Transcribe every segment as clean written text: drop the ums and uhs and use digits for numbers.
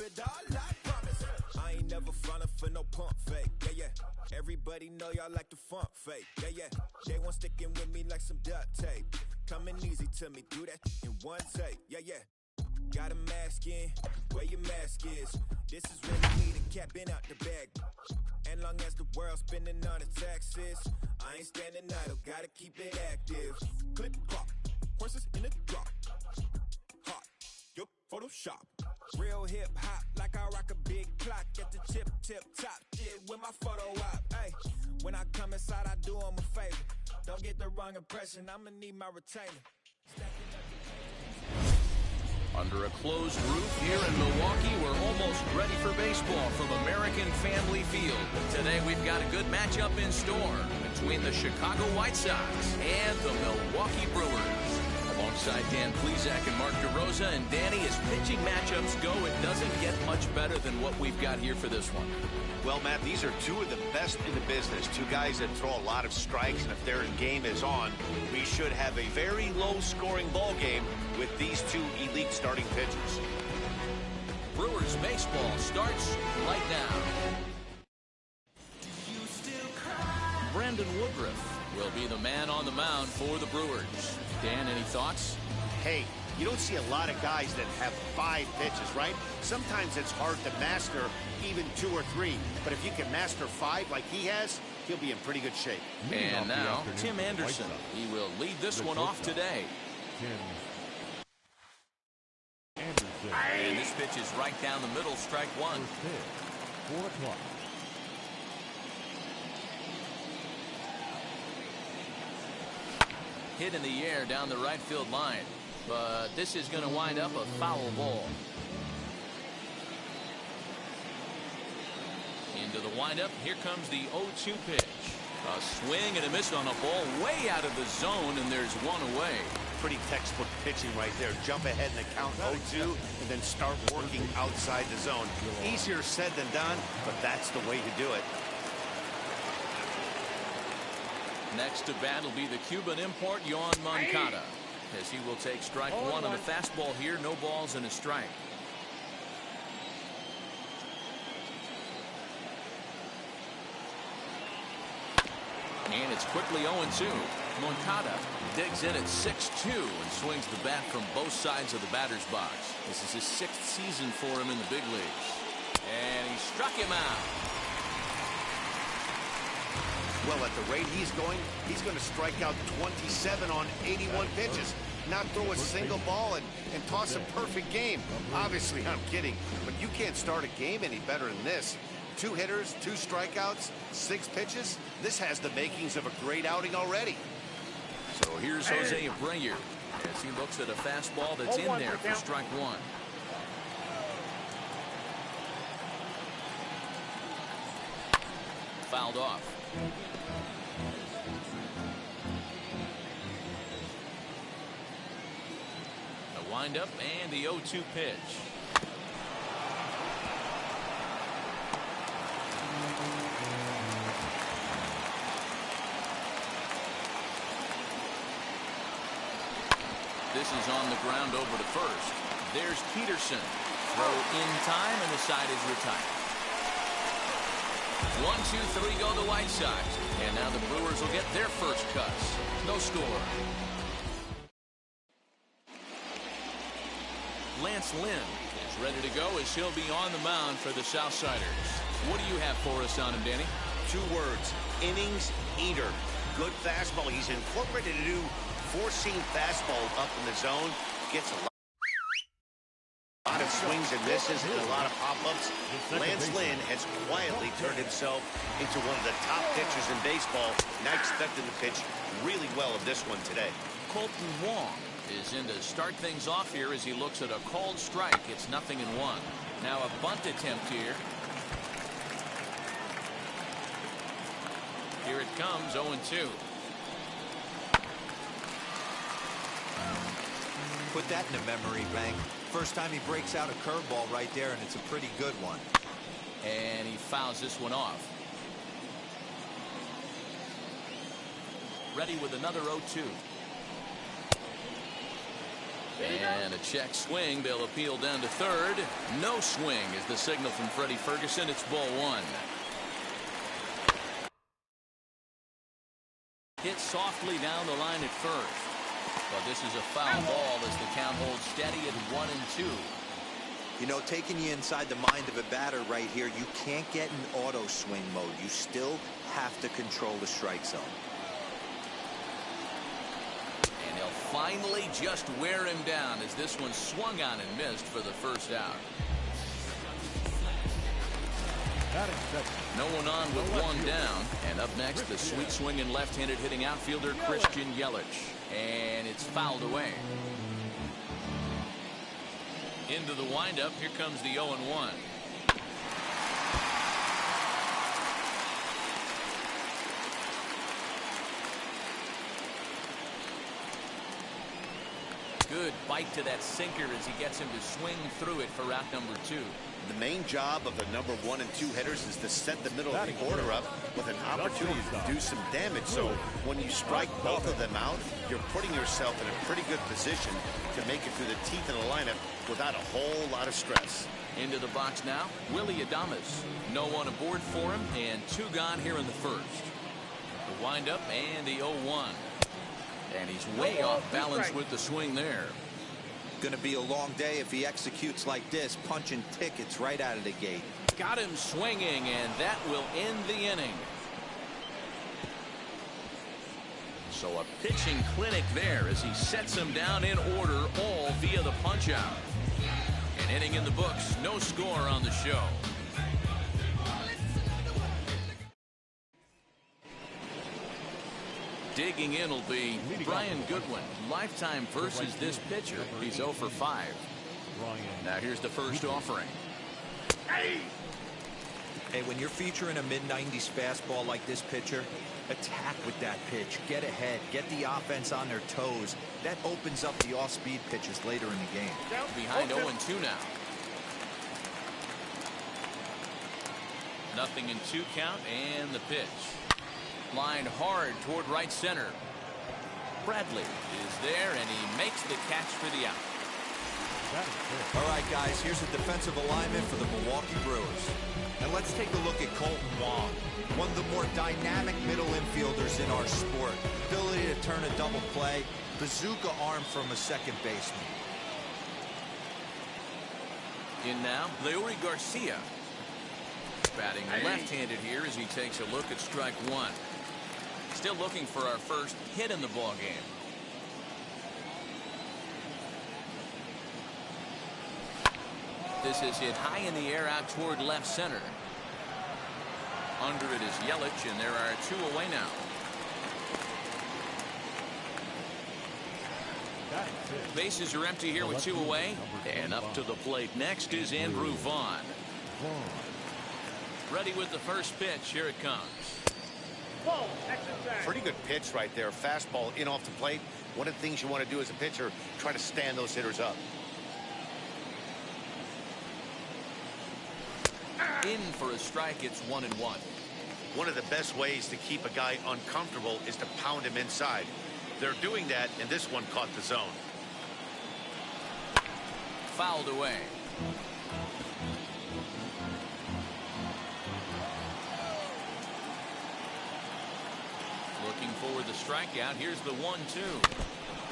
it all, I promise. I ain't never frontin' for no pump fake, yeah, yeah. Everybody know y'all like the funk fake, yeah, yeah. They want sticking with me like some duct tape. Coming easy to me, do that in one take, yeah, yeah. Got a mask in, where your mask is. This is really me, the cat been out the bag. And long as the world's spending on the taxes, I ain't standing idle, gotta keep it active. Clip clock, horses in the drop. Hot, yup, Photoshop. Real hip hop, like I rock a big clock at the tip top. Shit with my photo op. Hey, when I come inside, I do them a favor. Don't get the wrong impression, I'ma need my retainer. Under a closed roof here in Milwaukee, we're almost ready for baseball from American Family Field. Today we've got a good matchup in store between the Chicago White Sox and the Milwaukee Brewers. Alongside Dan Plesac and Mark DeRosa, and Danny, as pitching matchups go, it doesn't get much better than what we've got here for this one. Well, Matt, these are two of the best in the business. Two guys that throw a lot of strikes, and if their game is on, we should have a very low-scoring ball game with these two elite starting pitchers. Brewers baseball starts right now. Brandon Woodruff will be the man on the mound for the Brewers. Dan, any thoughts? Hey, you don't see a lot of guys that have 5 pitches, right? Sometimes it's hard to master even 2 or 3. But if you can master 5 like he has, he'll be in pretty good shape. And now, Tim Anderson. He will lead this one off today. And this pitch is right down the middle, strike one. 4 o'clock. Hit in the air down the right field line. But this is going to wind up a foul ball. Into the windup. Here comes the 0-2 pitch. A swing and a miss on a ball way out of the zone, and there's one away. Pretty textbook pitching right there. Jump ahead in the count 0-2 and then start working outside the zone. Easier said than done, but that's the way to do it. Next to bat will be the Cuban import, Yoan Moncada, as he will take strike one on the fastball here. No balls and a strike. And it's quickly 0-2. Moncada digs in at 6-2 and swings the bat from both sides of the batter's box. This is his 6th season for him in the big leagues. And he struck him out. Well, at the rate he's going to strike out 27 on 81 pitches. Not throw a single ball and toss a perfect game. Obviously, I'm kidding, but you can't start a game any better than this. 2 hitters, 2 strikeouts, 6 pitches. This has the makings of a great outing already. So here's Jose Abreu as he looks at a fastball that's in there for strike one. Fouled off. The windup and the 0-2 pitch. This is on the ground over to first. There's Peterson. Throw in time, and the side is retired. 1-2-3 go the White Sox. And now the Brewers will get their first cuts. No score. Lance Lynn is ready to go as he'll be on the mound for the Southsiders. What do you have for us on him, Danny? 2 words. Innings eater. Good fastball. He's incorporated a new 4-seam fastball up in the zone. Gets a lot of swings and misses and a lot of pop-ups. Lance Lynn has quietly turned himself into one of the top pitchers in baseball, and I expect him to pitch really well in this one today. Colton Wong is in to start things off here as he looks at a called strike. It's 0-1. Now a bunt attempt here. Here it comes, 0-2. Put that in a memory bank. First time he breaks out a curveball right there, and it's a pretty good one. And he fouls this one off. Ready with another 0-2. And a check swing. They'll appeal down to third. No swing is the signal from Freddie Ferguson. It's ball one. Hit softly down the line at first. But this is a foul ball as the count holds steady at 1-2. You know, taking you inside the mind of a batter right here, you can't get in auto swing mode. You still have to control the strike zone. And he'll finally just wear him down as this one swung on and missed for the first out. No one on with one down. And up next, the sweet swinging left-handed hitting outfielder Christian Yelich. And it's fouled away. Into the windup. Here comes the 0-1. Good bite to that sinker as he gets him to swing through it for out number 2. The main job of the number 1 and 2 hitters is to set the middle of the order up with an opportunity to do some damage. So when you strike both of them out, you're putting yourself in a pretty good position to make it through the teeth of the lineup without a whole lot of stress. Into the box now, Willie Adames. No one aboard for him, and 2 gone here in the first. The windup and the 0-1. And he's way off balance with the swing there. Going to be a long day if he executes like this, punching tickets right out of the gate. Got him swinging, and that will end the inning. So a pitching clinic there as he sets him down in order, all via the punch out. An inning in the books, no score on the show. Digging in will be Brian Goodwin. Lifetime versus this pitcher. He's 0 for 5. Now here's the first offering. Hey, when you're featuring a mid-90s fastball like this pitcher, attack with that pitch. Get ahead. Get the offense on their toes. That opens up the off-speed pitches later in the game. Behind 0-2 now. Nothing in 2 count, and the pitch. Line hard toward right center. Bradley is there, and he makes the catch for the out. All right, guys, here's a defensive alignment for the Milwaukee Brewers. And let's take a look at Colton Wong, one of the more dynamic middle infielders in our sport. Ability to turn a double play, bazooka arm from a second baseman. In now, Leury Garcia. Batting left-handed here as he takes a look at strike 1. Still looking for our first hit in the ball game. This is hit high in the air out toward left center. Under it is Yelich, and there are 2 away now. Bases are empty here with 2 away. And up to the plate next is Andrew Vaughn. Ready with the first pitch. Here it comes. Pretty good pitch right there. Fastball in off the plate. One of the things you want to do as a pitcher, try to stand those hitters up. In for a strike. It's 1-1. One of the best ways to keep a guy uncomfortable is to pound him inside. They're doing that, and this one caught the zone. Fouled away. Looking for the strikeout. Here's the 1-2.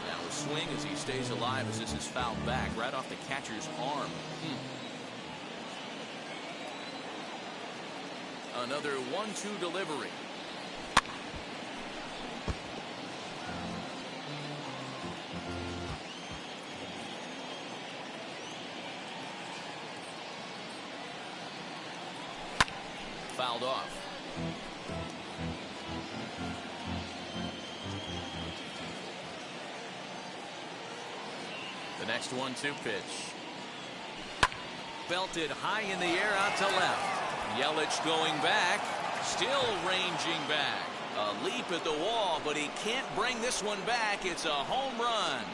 Now a swing as he stays alive as this is fouled back right off the catcher's arm. Another 1-2 delivery. Fouled off. The next 1-2 pitch. Belted high in the air out to left. Yelich going back, still ranging back. A leap at the wall, but he can't bring this one back. It's a home run.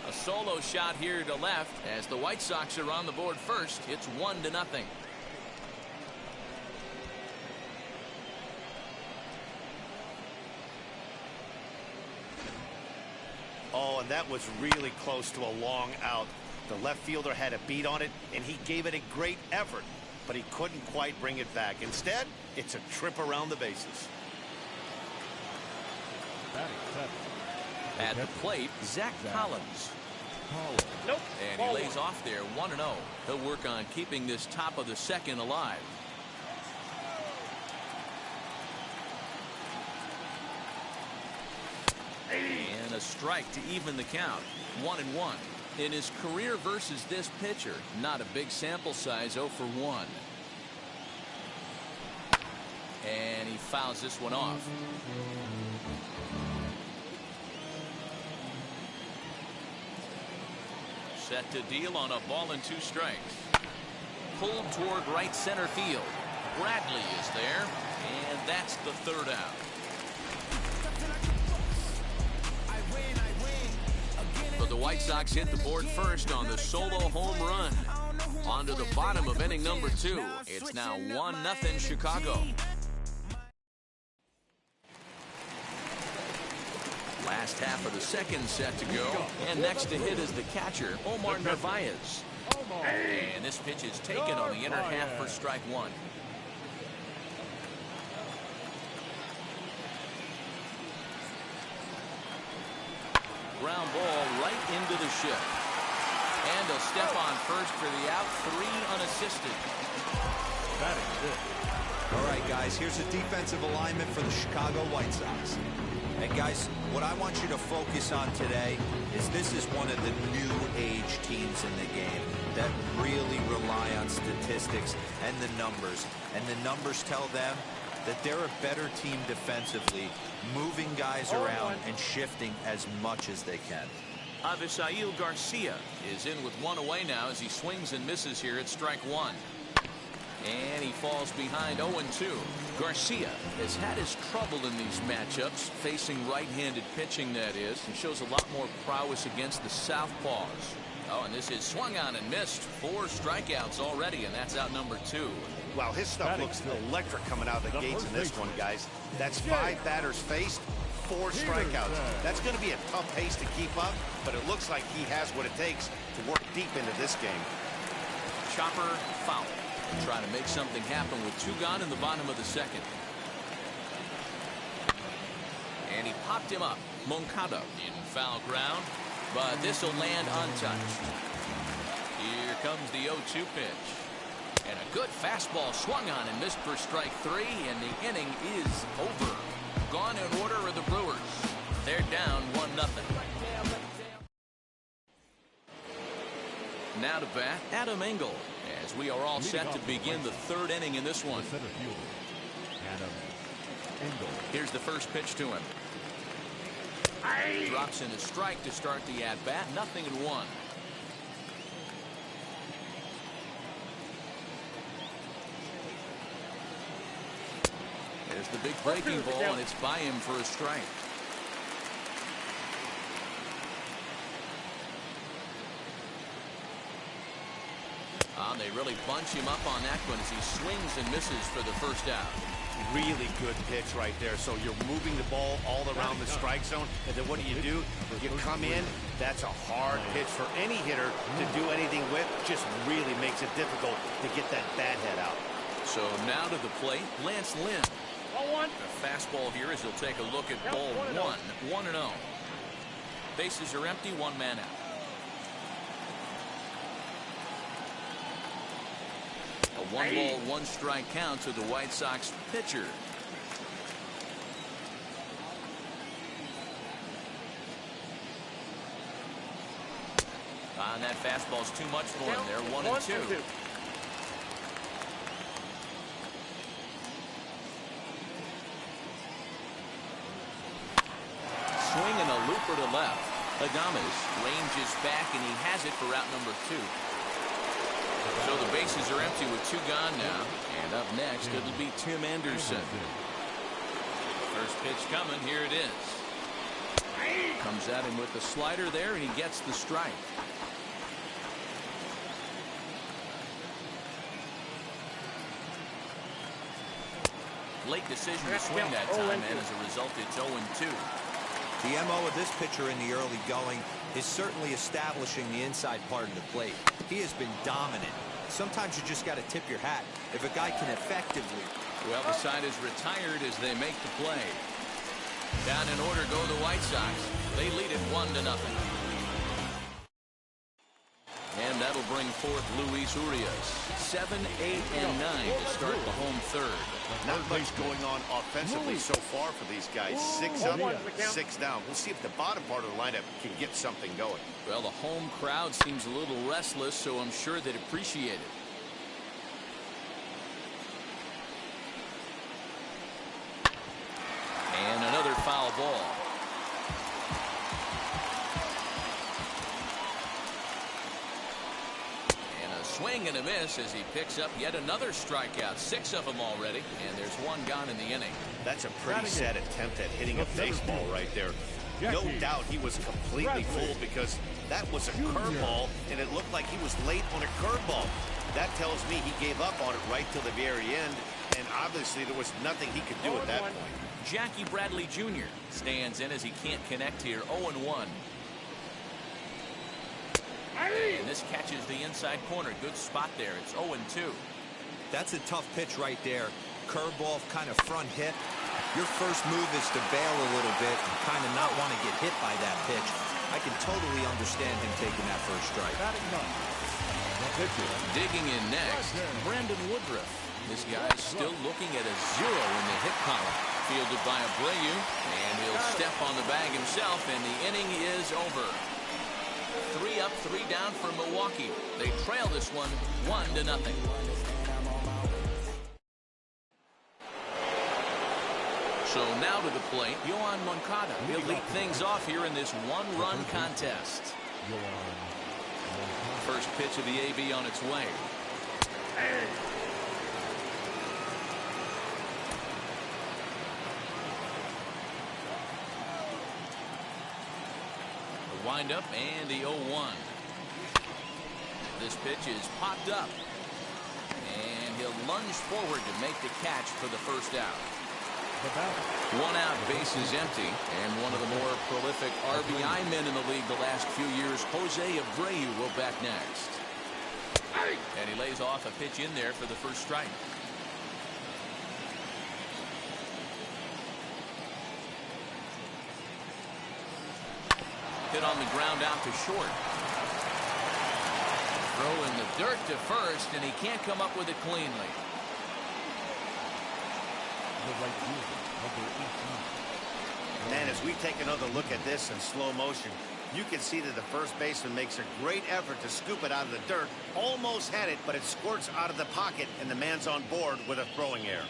A solo shot here to left as the White Sox are on the board first. It's 1-0. and that was really close to a long out. The left fielder had a beat on it, and he gave it a great effort, but he couldn't quite bring it back. Instead, it's a trip around the bases. At the plate, Zach Collins. Nope. And he lays off there 1-0. He'll work on keeping this top of the second alive. And a strike to even the count. 1-1. In his career versus this pitcher, not a big sample size, 0 for 1. And he fouls this one off. Set to deal on a ball and 2 strikes. Pulled toward right center field. Bradley is there, and that's the 3rd out. But the White Sox hit the board first on the solo home run. On to the bottom of inning number 2. It's now 1-0 Chicago. Last half of the second set to go. And next to hit is the catcher, Omar Narvaez. And this pitch is taken on the inner half for strike 1. Ground ball right into the shift. And a step on first for the out. 3 unassisted. All right, guys, here's a defensive alignment for the Chicago White Sox. And guys, what I want you to focus on today is this is one of the new age teams in the game that really rely on statistics and the numbers. And the numbers tell them that they're a better team defensively, moving guys around and shifting as much as they can. Aficionado Garcia is in with 1 away now as he swings and misses here at strike 1. And he falls behind 0-2. Garcia has had his trouble in these matchups, facing right-handed pitching, that is, and shows a lot more prowess against the southpaws. Oh, and this is swung on and missed. 4 strikeouts already, and that's out number 2. Wow, his stuff looks electric coming out of the gates in this one, guys. That's 5 batters faced, 4 strikeouts. That's going to be a tough pace to keep up, but it looks like he has what it takes to work deep into this game. Chopper foul. Trying to make something happen with 2 gone in the bottom of the second. And he popped him up. Moncada in foul ground, but this will land untouched. Here comes the 0-2 pitch. And a good fastball swung on and missed for strike 3, and the inning is over. Gone in order are the Brewers. They're down 1-0. Now to bat, Adam Engel, as we are all set to begin the 3rd inning in this one. Here's the first pitch to him. Drops in a strike to start the at-bat. 0-1. There's the big breaking ball, and it's by him for a strike. They really bunch him up on that one as he swings and misses for the 1st out. Really good pitch right there. So you're moving the ball all around the strike zone, and then what do? You come in. That's a hard pitch for any hitter to do anything with. Just really makes it difficult to get that bat head out. So now to the plate, Lance Lynn. A fastball here as he'll take a look at ball 1. 1-0. Bases are empty, 1 man out. A 1-ball, 1-strike count to the White Sox pitcher. And that fastball's too much for him there. 1-2. Swinging a looper to left. Adames ranges back, and he has it for out number 2. So the bases are empty with 2 gone now. And up next, it'll be Tim Anderson. First pitch coming. Here it is. Comes at him with the slider there, and he gets the strike. Late decision to swing that time, and as a result, it's 0-2. The MO of this pitcher in the early going is certainly establishing the inside part of the plate. He has been dominant. Sometimes you just got to tip your hat if a guy can effectively. Well, the side is retired as they make the play. Down in order go the White Sox. They lead it 1-0. And that'll bring forth Luis Urias. 7, 8, and 9 to start the home third. Not much going on offensively so far for these guys. 6 up, 6 down. We'll see if the bottom part of the lineup can get something going. Well, the home crowd seems a little restless, so I'm sure they'd appreciate it. And another foul ball. Swing and a miss as he picks up yet another strikeout. 6 of them already, and there's 1 gone in the inning. That's a pretty sad attempt at hitting a baseball right there. No doubt he was completely fooled because that was a curveball, and it looked like he was late on a curveball. That tells me he gave up on it right till the very end, and obviously there was nothing he could do at that point. Jackie Bradley Jr. stands in as he can't connect here. 0-1. And this catches the inside corner. Good spot there. It's 0-2. That's a tough pitch right there. Curveball, kind of front hit. Your first move is to bail a little bit and kind of not want to get hit by that pitch. I can totally understand him taking that first strike. Digging in next, Brandon Woodruff. This guy's still looking at a 0 in the hit column. Fielded by Abreu, and he'll step on the bag himself, and the inning is over. 3 up, 3 down for Milwaukee. They trail this one 1-0. So now to the plate, Yoan Moncada. He'll lead things off here in this 1-run contest. First pitch of the AB on its way. Wind up and the 0-1. This pitch is popped up, and he'll lunge forward to make the catch for the first out. 1 out, bases empty, and one of the more prolific RBI men in the league the last few years, Jose Abreu, will bat next. And he lays off a pitch in there for the first strike. Hit on the ground out to short. Throw in the dirt to first, and he can't come up with it cleanly. And as we take another look at this in slow motion, you can see that the first baseman makes a great effort to scoop it out of the dirt. Almost had it, but it squirts out of the pocket, and the man's on board with a throwing error.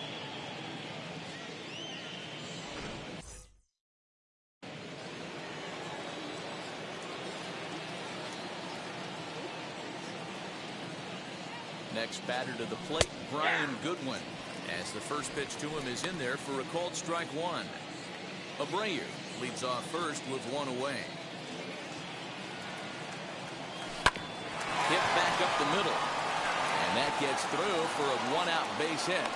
Next batter to the plate, Brian Goodwin, as the first pitch to him is in there for a called strike 1. Abreu leads off first with 1 away. Hit back up the middle, and that gets through for a 1-out base hit.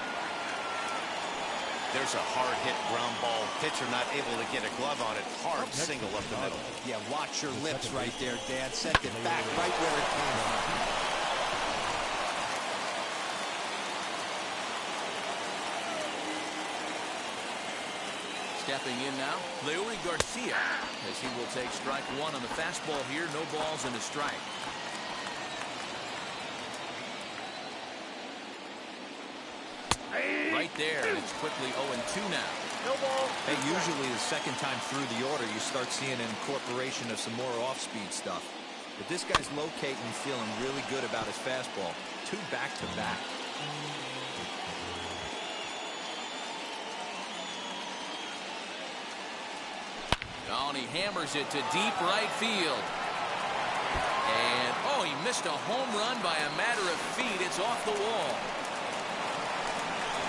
There's a hard hit ground ball. Pitcher not able to get a glove on it. Hard single up the middle. Yeah, watch your lips right there, Dad. Sent it back right where it came from. Stepping in now, Leury Garcia, as he will take strike 1 on the fastball here. No balls and a strike. Right there, and it's quickly 0-2 now. No ball. Hey, usually the second time through the order, you start seeing an incorporation of some more off-speed stuff. But this guy's locating and feeling really good about his fastball. 2 back-to-back. Oh, and he hammers it to deep right field. And, oh, he missed a home run by a matter of feet. It's off the wall.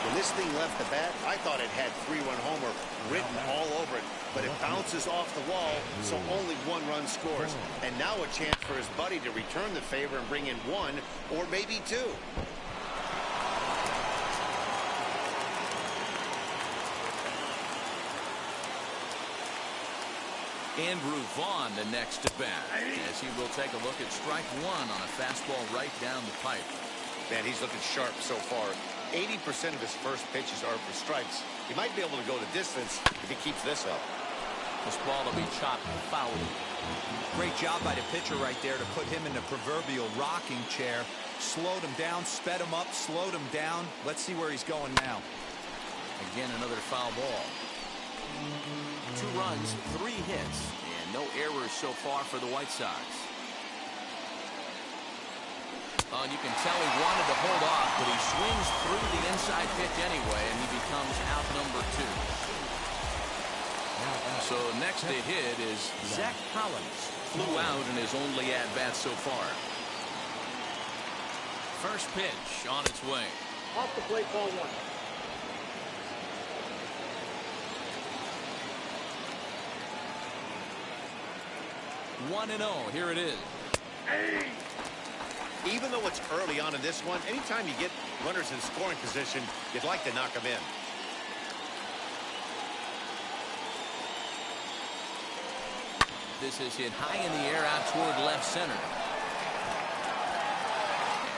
When this thing left the bat, I thought it had 3-run homer written all over it, but it bounces off the wall, so only 1 run scores. And now a chance for his buddy to return the favor and bring in 1 or maybe 2. Andrew Vaughn the next at bat, as he will take a look at strike one on a fastball right down the pipe. Man, he's looking sharp so far. 80% of his first pitches are for strikes. He might be able to go the distance if he keeps this up. This ball will be chopped foul. Great job by the pitcher right there to put him in the proverbial rocking chair. Slowed him down, sped him up, slowed him down. Let's see where he's going now. Again, another foul ball. 2 runs, 3 hits, and no errors so far for the White Sox. Oh, and you can tell he wanted to hold off, but he swings through the inside pitch anyway, and he becomes out number 2. So next to hit is Zach Collins. Flew out in his only at-bat so far. First pitch on its way. Off the plate, ball 1. 1-0. Here it is. Even though it's early on in this one, anytime you get runners in scoring position, you'd like to knock them in. This is hit high in the air out toward left center.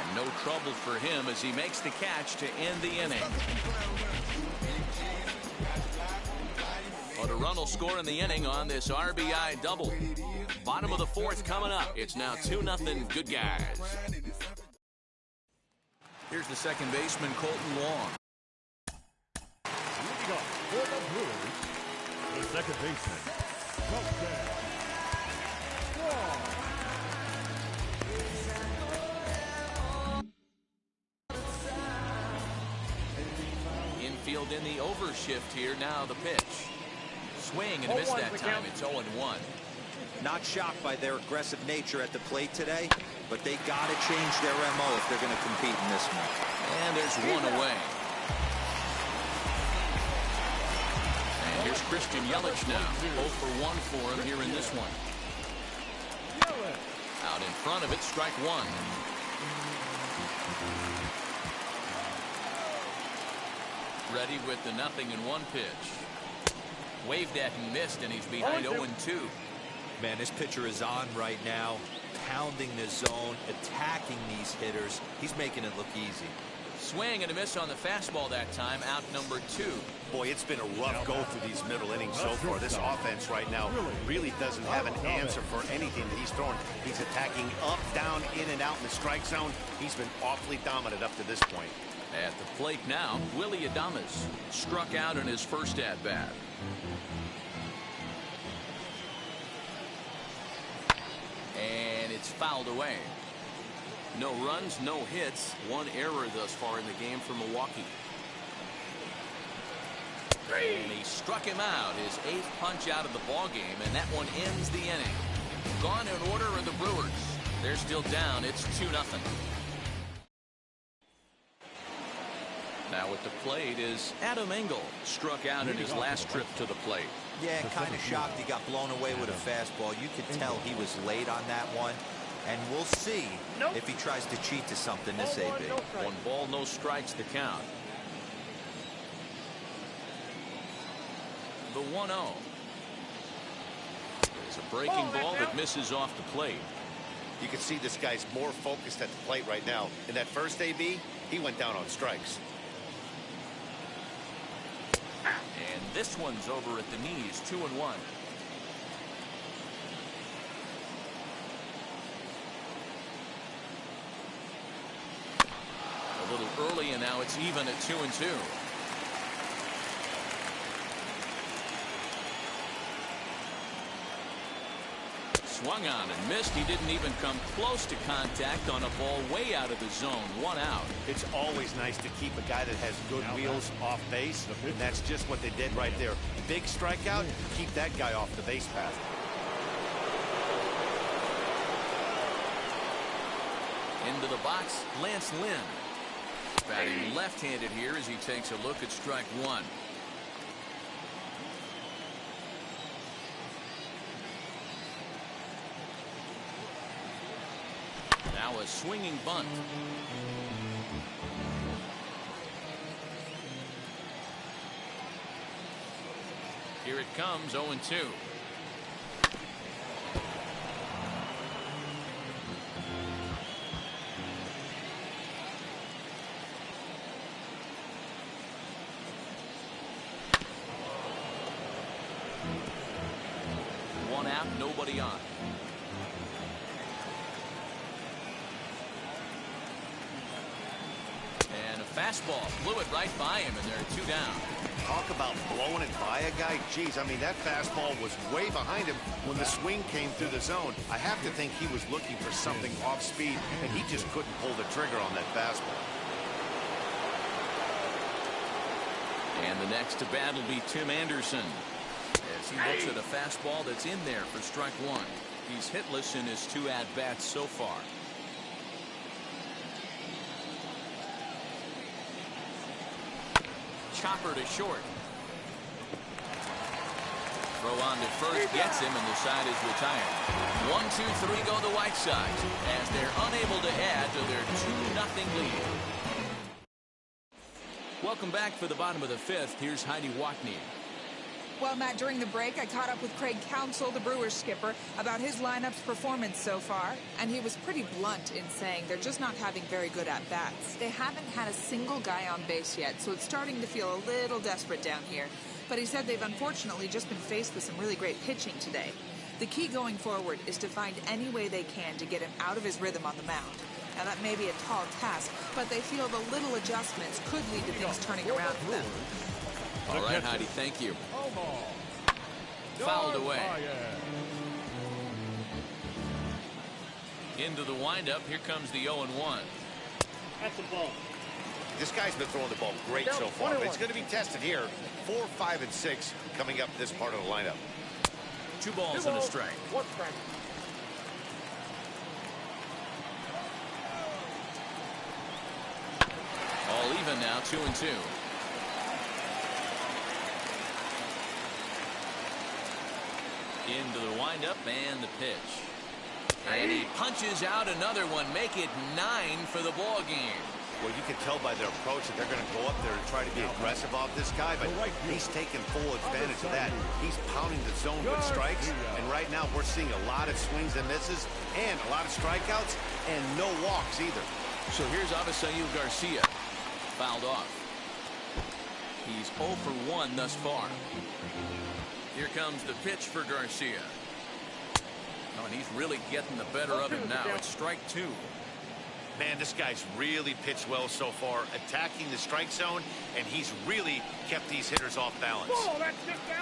And no trouble for him as he makes the catch to end the inning. But a run will score in the inning on this RBI double. Bottom of the 4th coming up. It's now 2-0 Good Guys. Here's the second baseman, Colton Wong. Leading up for the Brewers, the second baseman, Cosplay. Infield in the overshift here. Now the pitch. Swing and a miss that time. It's 0-1. Not shocked by their aggressive nature at the plate today, but they got to change their MO if they're going to compete in this one. And there's one away. And here's Christian Yelich now. 0 for 1 for him here in this one. Out in front of it, strike 1. Ready with the 0-1 pitch. Waved at and missed, and he's behind 0-2. Man, this pitcher is on right now, pounding the zone, attacking these hitters. He's making it look easy. Swing and a miss on the fastball that time, out number 2. Boy, it's been a rough go through these middle innings so far. This offense right now really doesn't have an answer for anything that he's throwing. He's attacking up, down, in and out in the strike zone. He's been awfully dominant up to this point. At the plate now, Willy Adames struck out in his first at-bat. And it's fouled away. No runs, no hits, 1 error thus far in the game for Milwaukee. And he struck him out, his 8th punch out of the ball game, and that one ends the inning. Gone in order are the Brewers. They're still down. It's 2-0. Now at the plate is Adam Engel, struck out in his last trip to the plate. Yeah, kind of shocked he got blown away with a fastball. You could tell he was late on that one. And we'll see if he tries to cheat to something this AB. 1 ball, no strikes the count. The 1-0. It's a breaking ball that misses off the plate. You can see this guy's more focused at the plate right now. In that first AB, he went down on strikes. And this one's over at the knees, 2-1. A little early, and now it's even at 2-2. Swung on and missed. He didn't even come close to contact on a ball way out of the zone. 1 out. It's always nice to keep a guy that has good wheels off base, and that's just what they did right there. Big strikeout, keep that guy off the base path. Into the box, Lance Lynn. Batting left-handed here as he takes a look at strike 1. Now a swinging bunt. Here it comes, 0-2. the eye. And a fastball blew it right by him, and there are 2 down. Talk about blowing it by a guy. Geez, I mean, that fastball was way behind him when the swing came through the zone. I have to think he was looking for something off speed, and he just couldn't pull the trigger on that fastball. And the next to bat will be Tim Anderson, as he looks at a fastball that's in there for strike 1. He's hitless in his 2 at-bats so far. Chopper to short. Throw on to first gets him, and the side is retired. 1-2-3 go the White Sox as they're unable to add to their 2-0 lead. Welcome back for the bottom of the 5th. Here's Heidi Watney. Well, Matt, during the break, I caught up with Craig Counsell, the Brewers skipper, about his lineup's performance so far, and he was pretty blunt in saying they're just not having very good at-bats. They haven't had a single guy on base yet, so it's starting to feel a little desperate down here. But he said they've unfortunately just been faced with some really great pitching today. The key going forward is to find any way they can to get him out of his rhythm on the mound. Now, that may be a tall task, but they feel the little adjustments could lead to things turning around for them. All right, Heidi, thank you. Fouled away. Into the windup. Here comes the 0-1. That's the ball. This guy's been throwing the ball great so far, but it's going to be tested here. 4, 5, and 6 coming up this part of the lineup. 2 balls and a strike. 1 strike. All even now, 2-2. Into the windup and the pitch. And he punches out another one. Make it 9 for the ball game. Well, you can tell by their approach that they're going to go up there and try to be aggressive off this guy, but he's taking full advantage of that. He's pounding the zone with strikes, and right now we're seeing a lot of swings and misses and a lot of strikeouts and no walks either. So here's Aficionado Garcia. Fouled off. He's 0 for 1 thus far. Here comes the pitch for Garcia. Oh, and he's really getting the better of him now. It's strike 2. Man, this guy's really pitched well so far, attacking the strike zone, and he's really kept these hitters off balance.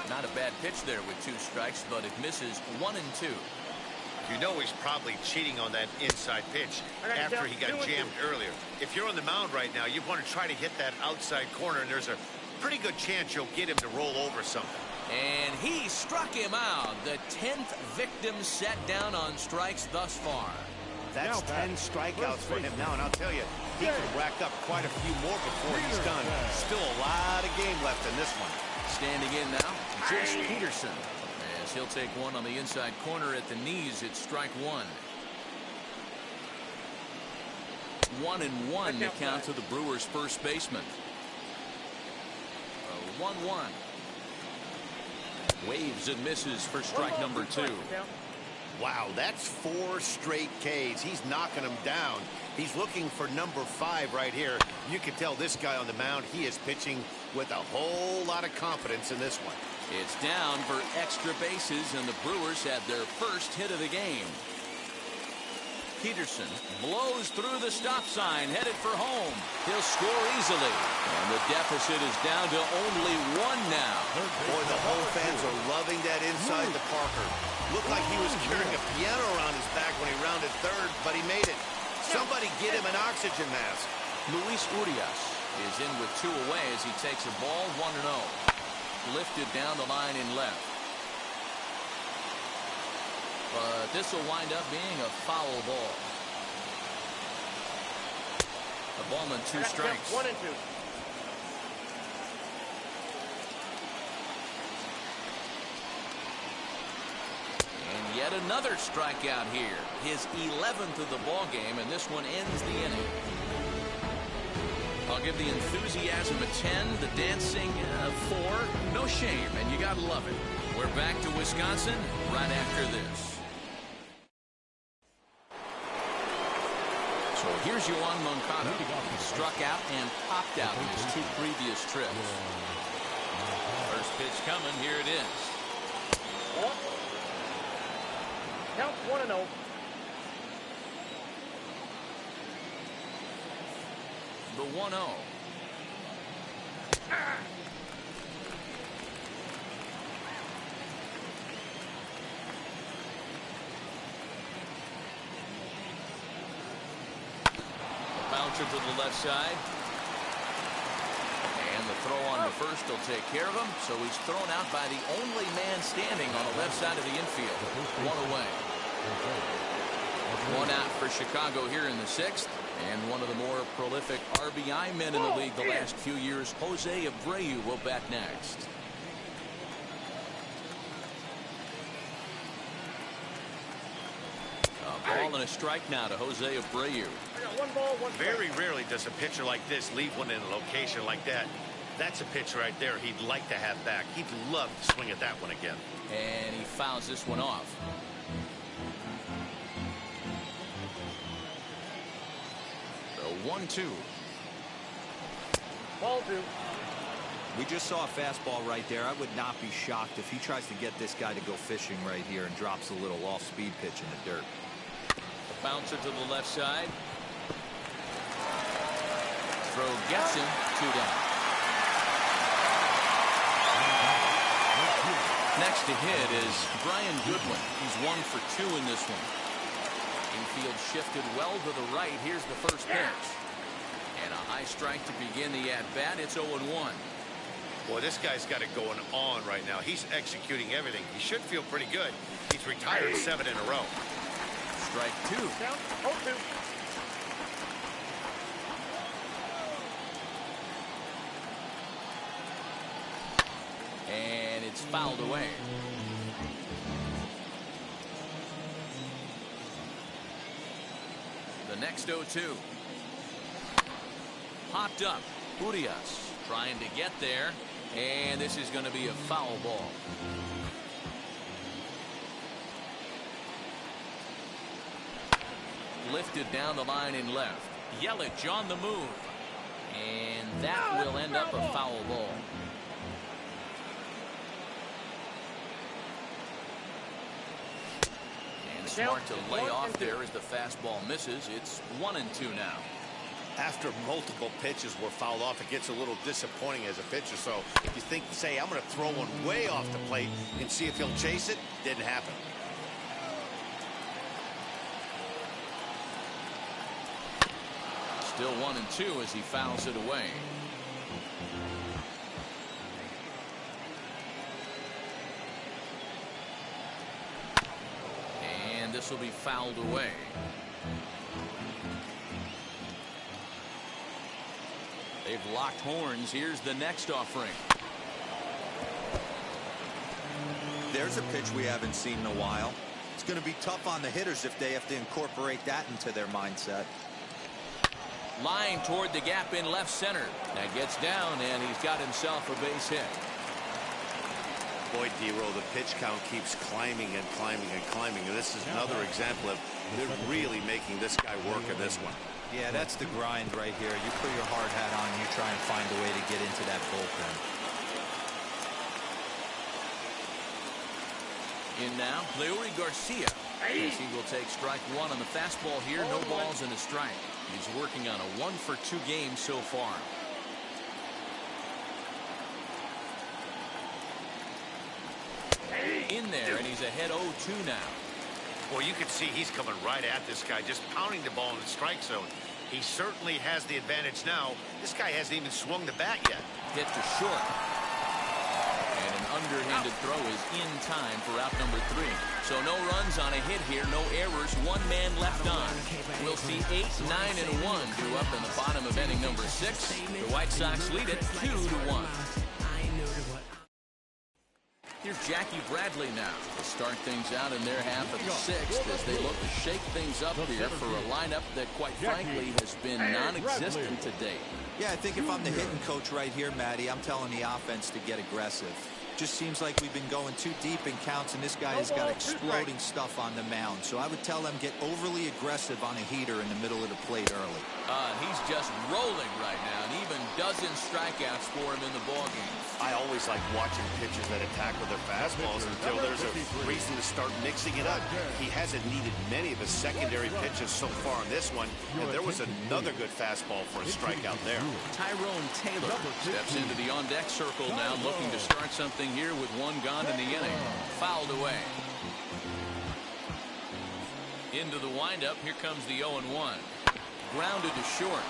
Not a bad pitch there with 2 strikes, but it misses 1 and 2. You know he's probably cheating on that inside pitch after he got jammed earlier. If you're on the mound right now, you want to try to hit that outside corner, and there's a pretty good chance you'll get him to roll over something. And he struck him out. The 10th victim set down on strikes thus far. That's 10 strikeouts for him now, and I'll tell you, he can rack up quite a few more before he's done. Still a lot of game left in this one. Standing in now, Jace Peterson. As he'll take one on the inside corner at the knees, it's strike 1. 1-1 the count to the Brewers' first baseman. 1-1. Waves and misses for strike number 2. Wow, that's 4 straight Ks. He's knocking them down. He's looking for number 5 right here. You can tell this guy on the mound, he is pitching with a whole lot of confidence in this one. It's down for extra bases, and the Brewers have their first hit of the game. Peterson blows through the stop sign, headed for home. He'll score easily, and the deficit is down to only 1 now. Boy, the home fans are loving that inside the Parker. Looked like he was carrying a piano around his back when he rounded third, but he made it. Somebody get him an oxygen mask. Luis Urias is in with 2 away as he takes a ball 1-0. Lifted down the line in left. But this will wind up being a foul ball. A ball and 2 strikes. 1 and 2. And yet another strikeout here. His 11th of the ball game, and this one ends the inning. I'll give the enthusiasm a 10, the dancing a 4. No shame, and you gotta love it. We're back to Wisconsin right after this. So here's Yoan Moncada. He struck out and popped out in his 2 previous trips. First pitch coming. Here it is. Count 1-0. The 1-0. Bouncer to the left side. And the throw on to first will take care of him. So he's thrown out by the only man standing on the left side of the infield. One away. One out for Chicago here in the sixth. And one of the more prolific RBI men in the league the last few years, Jose Abreu, will bat next. A ball and a strike now to Jose Abreu. One ball, one strike. Very rarely does a pitcher like this leave one in a location like that. That's a pitch right there he'd like to have back. He'd love to swing at that one again. And he fouls this one off. The 1-2. Ball 2. We just saw a fastball right there. I would not be shocked if he tries to get this guy to go fishing right here and drops a little off-speed pitch in the dirt. A bouncer to the left side. Throw gets him. 2 down. Next to hit is Brian Goodwin. He's 1 for 2 in this one. Infield shifted well to the right. Here's the first pitch. And a high strike to begin the at-bat. It's 0-1. Boy, this guy's got it going on right now. He's executing everything. He should feel pretty good. He's retired 7 in a row. Strike 2. Count 0-2. And it's fouled away. The next 0-2. Popped up. Urias trying to get there. And this is going to be a foul ball. Lifted down the line in left. Yelich on the move. And that will end up a foul ball. And smart to lay off there as the fastball misses. It's 1-2 now. After multiple pitches were fouled off, it gets a little disappointing as a pitcher. So if you think, say, I'm going to throw one way off the plate and see if he'll chase it, didn't happen. Still 1-2 as he fouls it away. And this will be fouled away. They've locked horns. Here's the next offering. There's a pitch we haven't seen in a while. It's going to be tough on the hitters if they have to incorporate that into their mindset. Line toward the gap in left center. That gets down, and he's got himself a base hit. Boy, D-Row, the pitch count keeps climbing and climbing and climbing. And this is another example of they're really making this guy work in this one. Yeah, that's the grind right here. You put your hard hat on, you try and find a way to get into that bullpen. In now, Leury Garcia. As he will take strike 1 on the fastball here. No balls and a strike. He's working on a 1 for 2 game so far. In there, and he's ahead 0-2 now. Well, you can see he's coming right at this guy, just pounding the ball in the strike zone. He certainly has the advantage now. This guy hasn't even swung the bat yet. Hit to short. And an underhanded throw is in time for out number 3. So no runs on a hit here, no errors, 1 man left on. We'll see 8, 9, and 1 due up in the bottom of inning number 6. The White Sox lead it 2-1. Here's Jackie Bradley now to start things out in their half of the 6th as they look to shake things up here for a lineup that, quite frankly, has been non-existent to date. Yeah, I think if I'm the hitting coach right here, Matty, I'm telling the offense to get aggressive. Just seems like we've been going too deep in counts, and this guy has got exploding stuff on the mound. So I would tell them get overly aggressive on a heater in the middle of the plate early. He's just rolling right now, and even dozen strikeouts for him in the ballgame. I always like watching pitchers that attack with their fastballs until there's a reason to start mixing it up. He hasn't needed many of his secondary pitches so far in this one, and there was another good fastball for a strikeout there. Tyrone Taylor steps into the on-deck circle now, looking to start something here with one gone in the inning. Fouled away. Into the windup, here comes the 0-1. Grounded to short.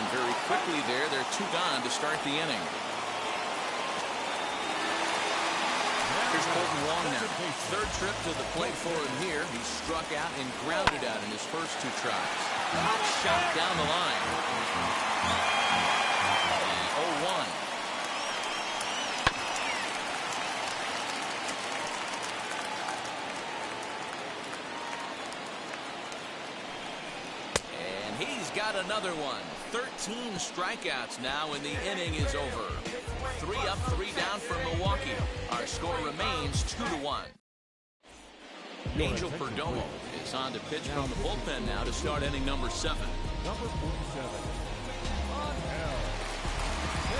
And very quickly there, they're two gone to start the inning. Here's Colton Wong now. Third trip to the plate for him here. He struck out and grounded out in his first two tries. Hot shot down the line. 0-1. And he's got another one. 13 strikeouts now, and the inning is over. 3 up, 3 down for Milwaukee. Our score remains 2-1. Angel Perdomo is on to pitch from the bullpen now to start inning number 7. Number 47.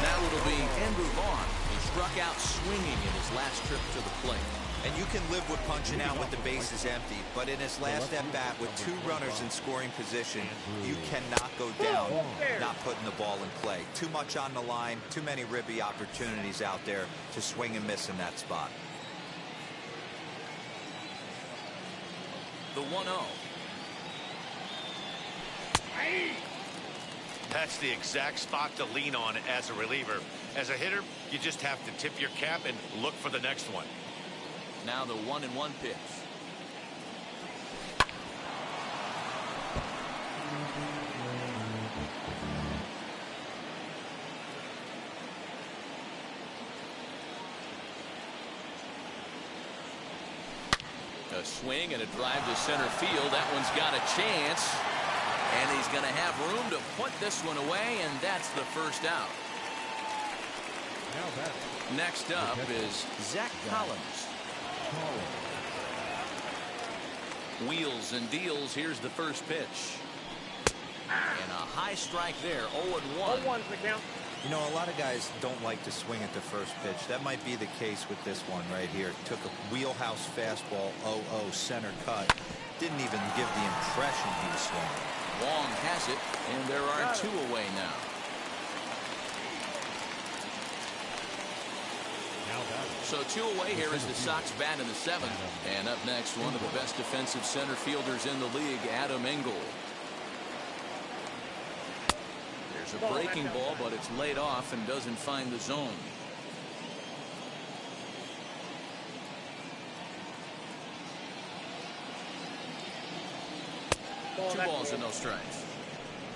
Now it'll be Andrew Vaughn. He struck out swinging in his last trip to the plate. And you can live with punching out with the bases empty, but in his last at-bat with 2 runners in scoring position, you cannot go down not putting the ball in play. Too much on the line, too many ribby opportunities out there to swing and miss in that spot. The 1-0. That's the exact spot to lean on as a reliever. As a hitter, you just have to tip your cap and look for the next one. Now the 1-1 pitch. A swing and a drive to center field. That one's got a chance. And he's going to have room to put this one away, and that's the first out. Next up is Zach Collins. Wheels and deals. Here's the first pitch. And a high strike there. 0-1. 0-1 for count. You know, a lot of guys don't like to swing at the first pitch. That might be the case with this one right here. Took a wheelhouse fastball, 0-0 center cut. Didn't even give the impression he was swinging. Wong has it, and there are 2 away now. So 2 away here as the Sox bat in the 7th. And up next, one of the best defensive center fielders in the league, Adam Engel. There's a breaking ball, but it's laid off and doesn't find the zone. Two balls and no strikes.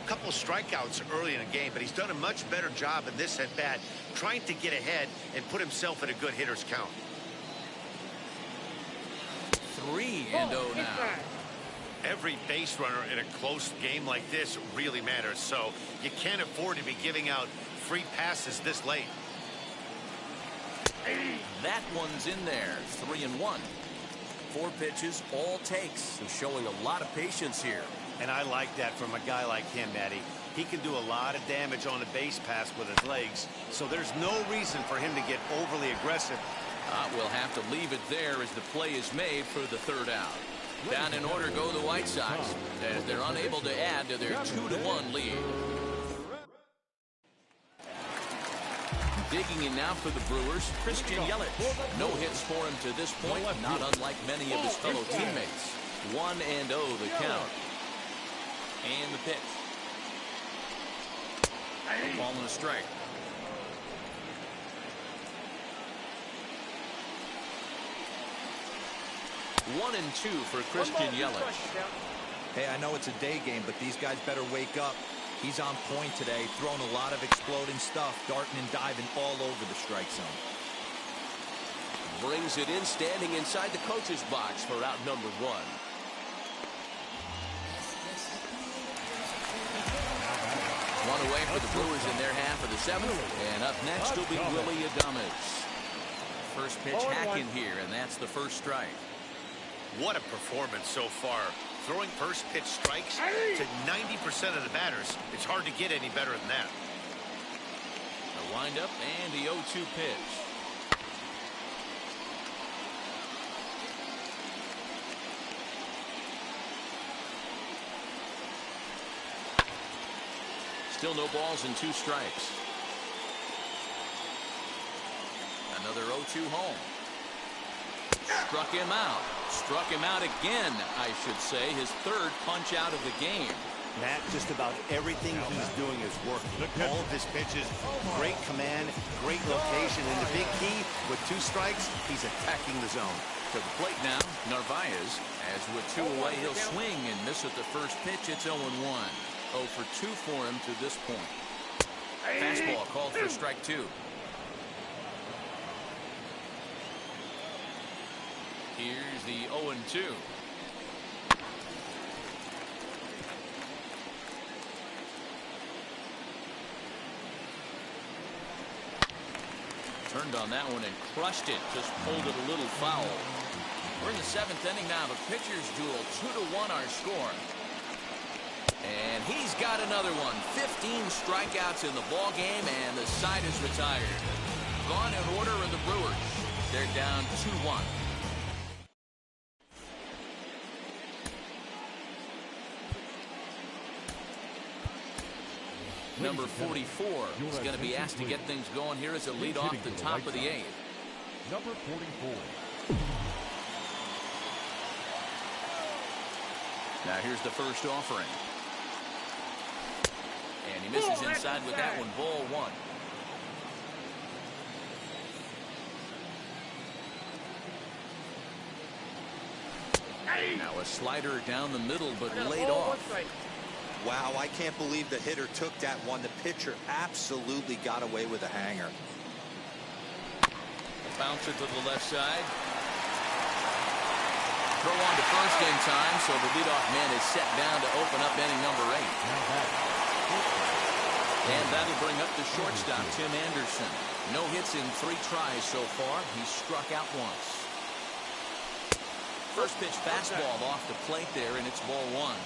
A couple of strikeouts early in the game, but he's done a much better job in this at bat, trying to get ahead and put himself in a good hitter's count. 3-0 now. Every base runner in a close game like this really matters, so you can't afford to be giving out free passes this late. That one's in there. 3-1. 4 pitches, all takes. He's showing a lot of patience here. And I like that from a guy like him, Matty. He can do a lot of damage on a base pass with his legs, so there's no reason for him to get overly aggressive. We'll have to leave it there as the play is made for the 3rd out. Down in order go the White Sox as they're unable to add to their 2-1 lead. Digging in now for the Brewers, Christian Yelich. No hits for him to this point, not unlike many of his fellow teammates. 1-0 the count. And the pitch. A ball and a strike. 1-2 for Christian Yelich. Hey, I know it's a day game, but these guys better wake up. He's on point today, throwing a lot of exploding stuff, darting and diving all over the strike zone. Brings it in, standing inside the coach's box for out number 1. One away for the Brewers in their half of the 7th. And up next will be Willie Adames. First pitch hacking here, and that's the first strike. What a performance so far. Throwing first pitch strikes to 90% of the batters. It's hard to get any better than that. The windup and the 0-2 pitch. Still no balls and 2 strikes. Another 0-2 home. Struck him out. Struck him out again, I should say. His 3rd punch out of the game. Matt, just about everything he's doing is working. All of his pitches, great command, great location, and the big key, with 2 strikes, he's attacking the zone. To the plate now, Narvaez. As with 2 away, he'll swing and miss at the first pitch. It's 0-1. 0 for 2 for him to this point. Fastball called for strike 2. Here's the 0-2. Turned on that one and crushed it. Just pulled it a little foul. We're in the 7th inning now. The pitcher's duel. 2-1 our score. And he's got another one. 15 strikeouts in the ball game, and the side is retired. Gone in order are the Brewers. They're down 2-1. Number 44 is going to be asked to get things going here as a lead off the top of the 8th. Number 44. Now here's the first offering. And he misses inside with that one. Ball 1. Now a slider down the middle, but laid off. Wow, I can't believe the hitter took that one. The pitcher absolutely got away with a hanger. Bounce it to the left side. Throw on to first in time, so the leadoff man is set down to open up inning number 8. And that'll bring up the shortstop, Tim Anderson. No hits in 3 tries so far. He's struck out once. First pitch fastball off the plate there, and it's ball 1.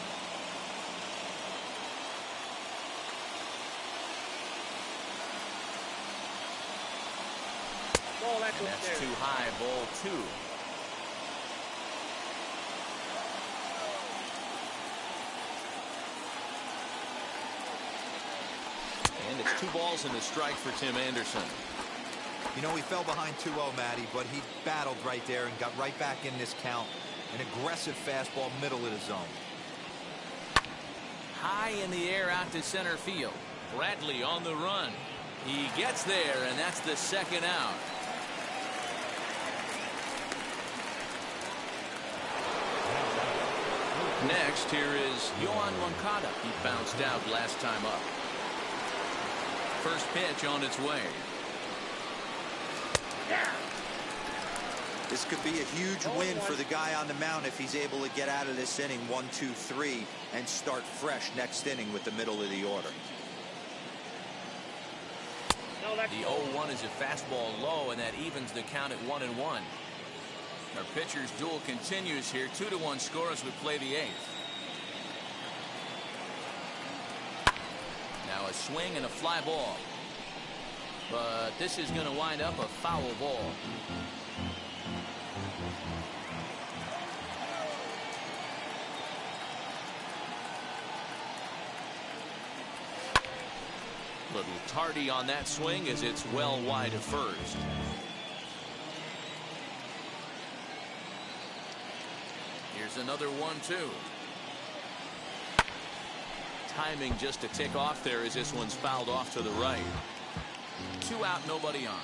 And that's too high, ball 2. And it's 2 balls and a strike for Tim Anderson. You know, he fell behind 2-0, Matty, but he battled right there and got right back in this count. An aggressive fastball, middle of the zone. High in the air out to center field. Bradley on the run. He gets there, and that's the 2nd out. Next, here is Yohan Moncada. He bounced out last time up. First pitch on its way. This could be a huge win for the guy on the mound if he's able to get out of this inning 1, 2, 3 and start fresh next inning with the middle of the order. The 0-1 is a fastball low, and that evens the count at 1-1. Our pitcher's duel continues here. 2-1 score as we play the 8th. Now a swing and a fly ball. But this is going to wind up a foul ball. Little tardy on that swing as it's well wide of first. Here's another 1-2. Timing just a tick off there as this one's fouled off to the right. 2 out, nobody on.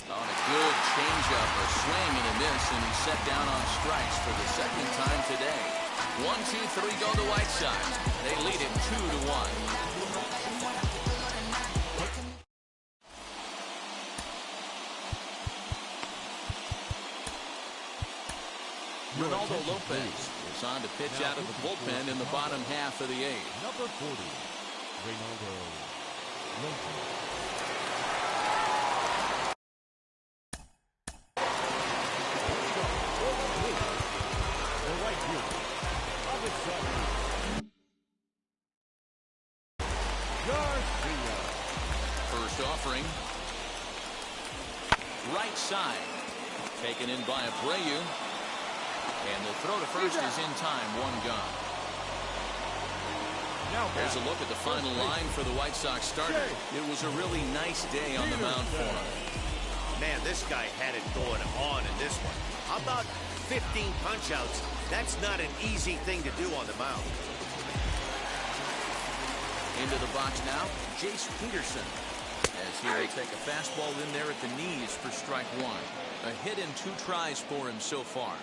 On a good changeup, a swing and a miss, and he's set down on strikes for the 2nd time today. 1, 2, 3 go the White Sox. They lead it 2-1. Ronaldo Lopez is on to pitch out of the bullpen in the bottom half of the 8th. Number 40, Ronaldo Lopez. offering. Right side. Taken in by Abreu. And the throw to first is in time. One gone. Here's a look at the final line for the White Sox starter. It was a really nice day on the mound for him. Man, this guy had it going on in this one. How about 15 punch-outs? That's not an easy thing to do on the mound. Into the box now, Jace Peterson. As he will take a fastball in there at the knees for strike one. A hit in 2 tries for him so far.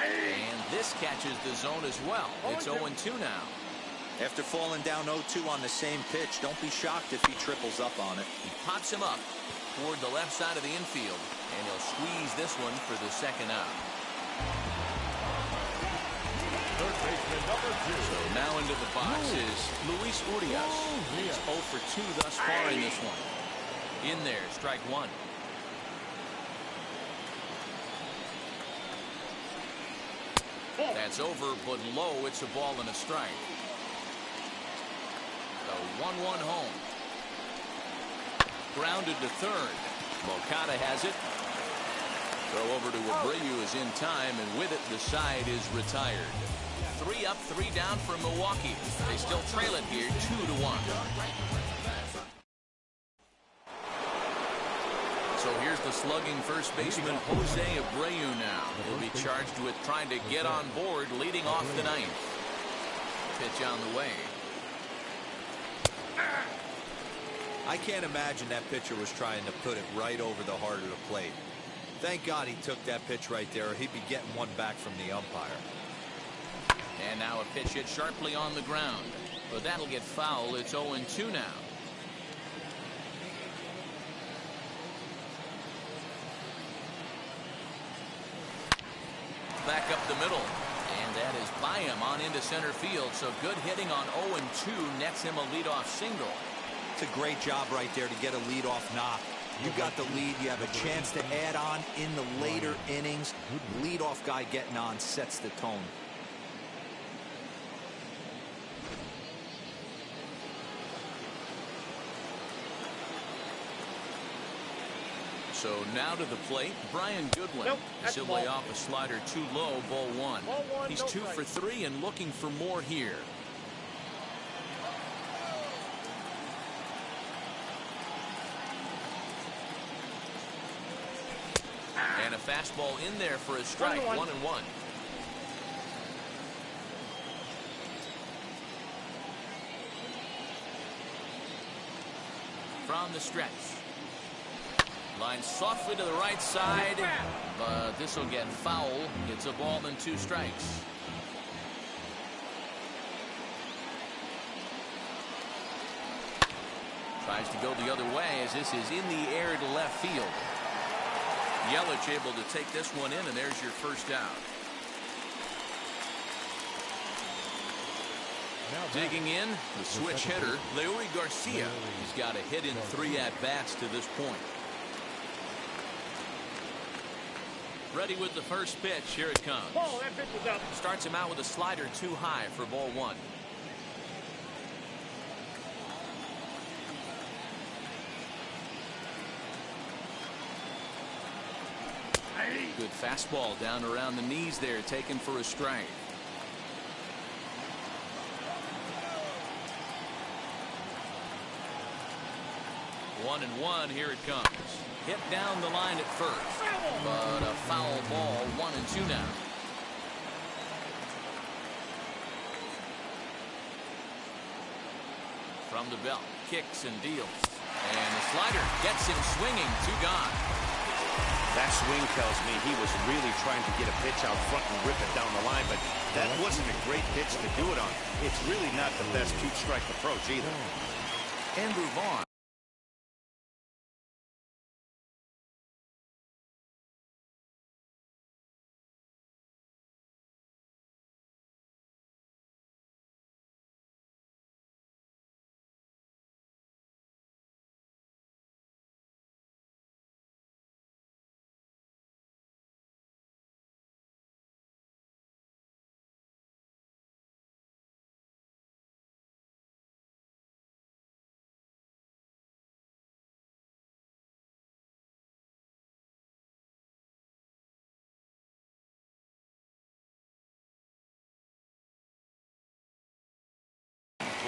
And this catches the zone as well. It's 0-2 now. After falling down 0-2 on the same pitch, don't be shocked if he triples up on it. He pops him up toward the left side of the infield, and he'll squeeze this one for the second out. So now into the box is Luis Urias. He's 0 for 2 thus far in this one. In there, strike one. That's over, but low. It's a ball and a strike. The 1-1 home. Grounded to third. Moncada has it. Throw over to Abreu is in time, and with it, the side is retired. 3 up, 3 down for Milwaukee. They still trail it here, 2-1. So here's the slugging first baseman, Jose Abreu now. He'll be charged with trying to get on board, leading off the ninth. Pitch on the way. I can't imagine that pitcher was trying to put it right over the heart of the plate. Thank God he took that pitch right there, or he'd be getting one back from the umpire. And now a pitch hit sharply on the ground. But that'll get foul. It's 0-2 now. Back up the middle. And that is by him on into center field. So good hitting on 0-2 nets him a leadoff single. It's a great job right there to get a leadoff knock. You got the lead. You have a chance to add on in the later innings. Leadoff guy getting on sets the tone. So now to the plate, Brian Goodwin. He'll lay off a slider too low, ball one. He's 2 for 3 and looking for more here. And a fastball in there for a strike, 1-1. From the stretch. Line softly to the right side, but this will get foul. It's a ball and 2 strikes. Tries to go the other way as this is in the air to left field. Yelich able to take this one in, and there's your first out. Digging in, the switch hitter, Leury Garcia. He's got a hit in 3 at-bats to this point. Ready with the first pitch. Here it comes. Oh, that pitch was up. Starts him out with a slider too high for ball one. Good fastball down around the knees there, taken for a strike. One and one. Here it comes. Hit down the line at first, but a foul ball. 1-2 now. From the belt, kicks and deals, and the slider gets him swinging. 2 gone. That swing tells me he was really trying to get a pitch out front and rip it down the line, but that wasn't a great pitch to do it on. It's really not the best 2-strike approach either. Andrew Vaughn.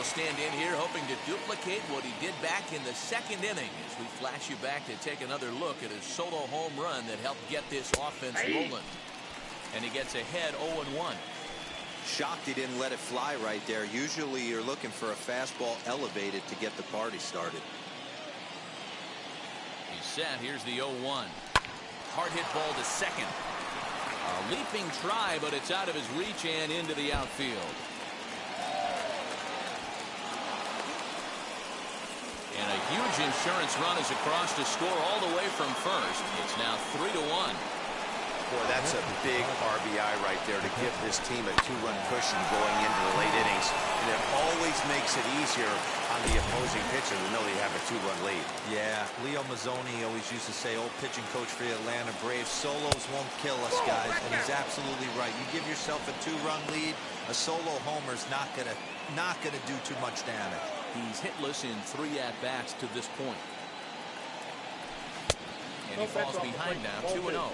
stand in here hoping to duplicate what he did back in the second inning as we flash you back to take another look at his solo home run that helped get this offense rolling. And he gets ahead 0-1. Shocked he didn't let it fly right there. Usually you're looking for a fastball elevated to get the party started. He's set. Here's the 0-1. Hard hit ball to second. A leaping try, but it's out of his reach and into the outfield. And a huge insurance run is across to score all the way from first. It's now 3-1. Boy, that's a big RBI right there to give this team a 2-run cushion going into the late innings. And it always makes it easier on the opposing pitcher to know they have a 2-run lead. Yeah, Leo Mazzoni always used to say, old pitching coach for the Atlanta Braves, solos won't kill us, guys. And he's absolutely right. You give yourself a 2-run lead, a solo homer's not gonna do too much damage. He's hitless in 3 at-bats to this point. And he falls behind now, 2-0.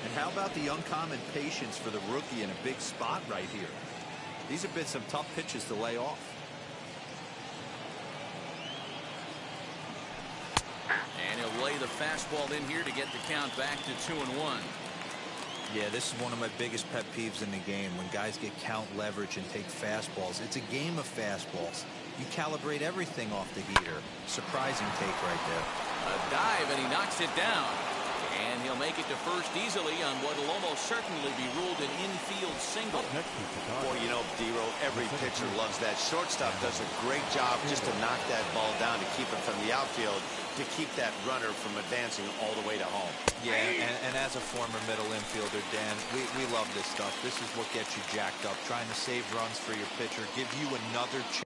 And how about the uncommon patience for the rookie in a big spot right here? These have been some tough pitches to lay off. And he'll lay the fastball in here to get the count back to 2-1. Yeah, this is one of my biggest pet peeves in the game, when guys get count leverage and take fastballs. It's a game of fastballs. You calibrate everything off the heater. Surprising take right there. A dive, and he knocks it down. And he'll make it to first easily on what will almost certainly be ruled an infield single. Boy, you know, D-Row, every pitcher loves that. Shortstop does a great job just to knock that ball down to keep it from the outfield, to keep that runner from advancing all the way to home. Yeah, and as a former middle infielder, Dan, we love this stuff. This is what gets you jacked up, trying to save runs for your pitcher, give you another chance.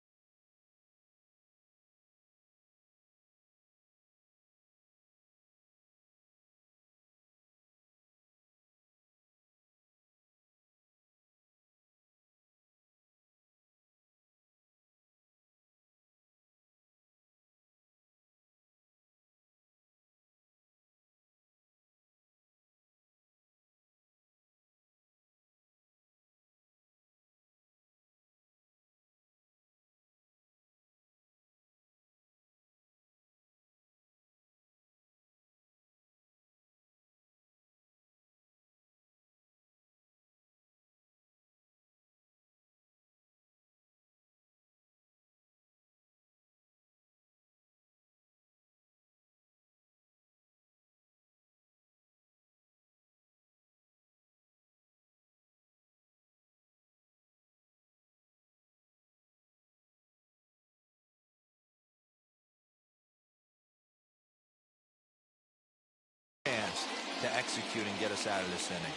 To execute and get us out of this inning.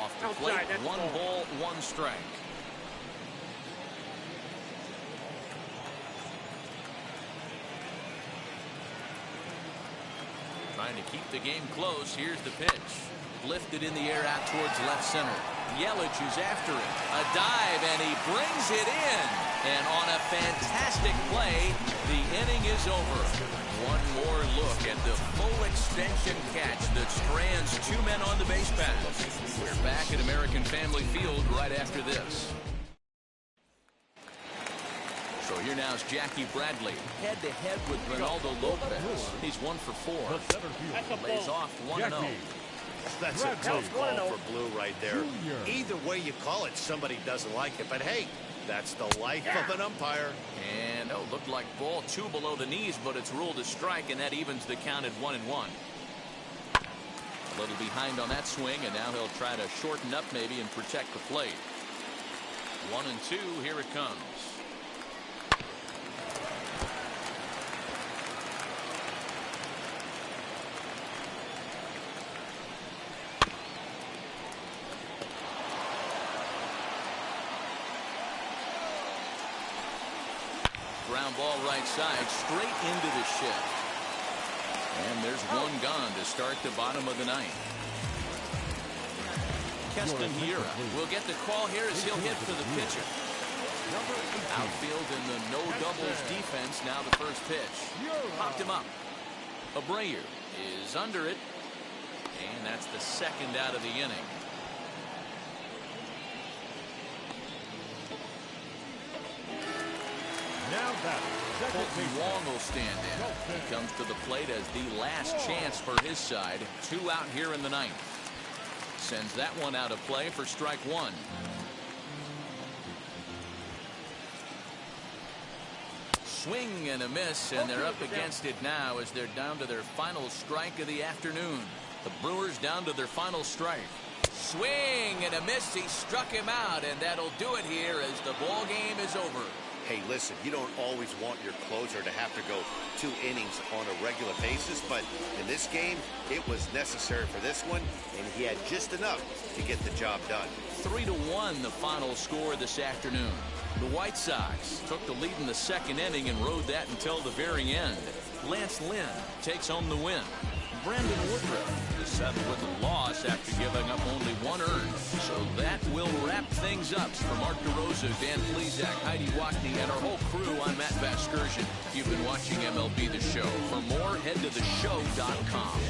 Off the plate, 1 ball, 1 strike. Trying to keep the game close. Here's the pitch. Lifted in the air out towards left center. Yelich is after it. A dive, and he brings it in. And on a fantastic play, the inning is over. One more look at the full extension catch that strands 2 men on the base paths. We're back at American Family Field right after this. So here now is Jackie Bradley, head-to-head with Ronaldo Lopez. He's 1 for 4. Lays off 1-0. That's a tough call for Blue right there. Either way you call it, somebody doesn't like it. But hey, that's the life of an umpire. And looked like ball 2 below the knees, but it's ruled a strike, and that evens the count at 1-1. A little behind on that swing, and now he'll try to shorten up maybe and protect the plate. 1-2, here it comes. Ground ball right side, straight into the shift. And there's 1 gone to start the bottom of the 9th. Keston Hiura will get the call here as he'll hit for the pitcher. Outfield in the no doubles defense. Now the first pitch. Popped him up. Abreu is under it. And that's the 2nd out of the inning. Now that second Colton Wong will stand in. He comes to the plate as the last chance for his side. 2 out here in the ninth. Sends that one out of play for strike 1. Swing and a miss, and they're up against it now as they're down to their final strike of the afternoon. The Brewers down to their final strike. Swing and a miss. He struck him out, and that'll do it here as the ball game is over. Hey, listen, you don't always want your closer to have to go 2 innings on a regular basis, but in this game, it was necessary for this one, and he had just enough to get the job done. 3-1 the final score this afternoon. The White Sox took the lead in the second inning and rode that until the very end. Lance Lynn takes home the win. Brandon Woodruff is settled with a loss after giving up only 1 earned. So that will wrap things up. For Mark DeRosa, Dan Plesac, Heidi Watney, and our whole crew, I'm Matt Vasgersian. You've been watching MLB The Show. For more, head to theshow.com.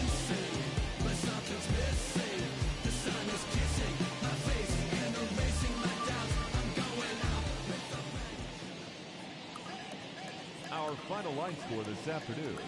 Our final line score this afternoon.